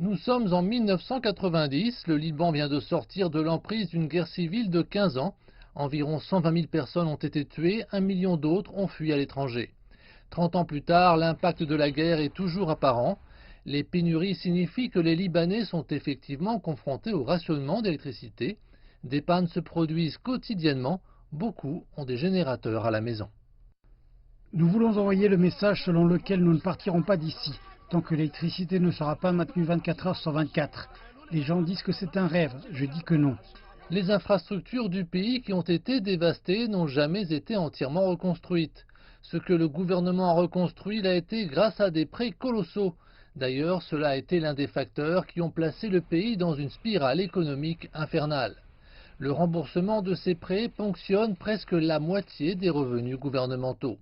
Nous sommes en 1990, le Liban vient de sortir de l'emprise d'une guerre civile de 15 ans. Environ 120 000 personnes ont été tuées, 1 million d'autres ont fui à l'étranger. 30 ans plus tard, l'impact de la guerre est toujours apparent. Les pénuries signifient que les Libanais sont effectivement confrontés au rationnement d'électricité. Des pannes se produisent quotidiennement, beaucoup ont des générateurs à la maison. Nous voulons envoyer le message selon lequel nous ne partirons pas d'ici, tant que l'électricité ne sera pas maintenue 24 heures sur 24. Les gens disent que c'est un rêve, je dis que non. Les infrastructures du pays qui ont été dévastées n'ont jamais été entièrement reconstruites. Ce que le gouvernement a reconstruit l'a été grâce à des prêts colossaux. D'ailleurs, cela a été l'un des facteurs qui ont placé le pays dans une spirale économique infernale. Le remboursement de ces prêts ponctionne presque la moitié des revenus gouvernementaux.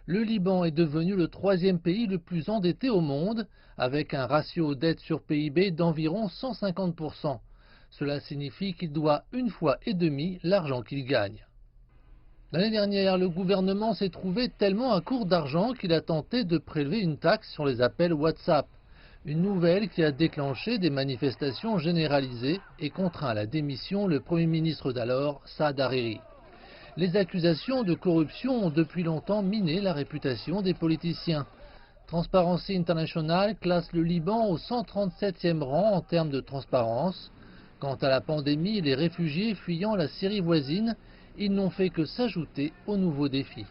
Le Liban est devenu le troisième pays le plus endetté au monde, avec un ratio dette sur PIB d'environ 150%. Cela signifie qu'il doit 1,5 fois l'argent qu'il gagne. L'année dernière, le gouvernement s'est trouvé tellement à court d'argent qu'il a tenté de prélever une taxe sur les appels WhatsApp. Une nouvelle qui a déclenché des manifestations généralisées et contraint à la démission le Premier ministre d'alors, Saad Hariri. Les accusations de corruption ont depuis longtemps miné la réputation des politiciens. Transparency International classe le Liban au 137e rang en termes de transparence. Quant à la pandémie et les réfugiés fuyant la Syrie voisine, ils n'ont fait que s'ajouter aux nouveaux défis.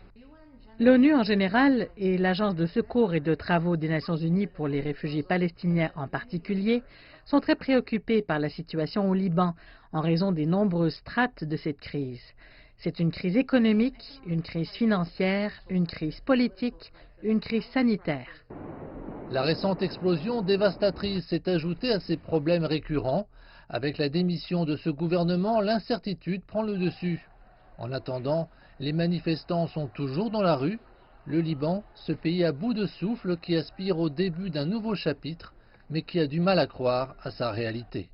L'ONU en général et l'Agence de secours et de travaux des Nations Unies pour les réfugiés palestiniens en particulier sont très préoccupés par la situation au Liban en raison des nombreuses strates de cette crise. C'est une crise économique, une crise financière, une crise politique, une crise sanitaire. La récente explosion dévastatrice s'est ajoutée à ces problèmes récurrents. Avec la démission de ce gouvernement, l'incertitude prend le dessus. En attendant, les manifestants sont toujours dans la rue. Le Liban, ce pays à bout de souffle qui aspire au début d'un nouveau chapitre, mais qui a du mal à croire à sa réalité.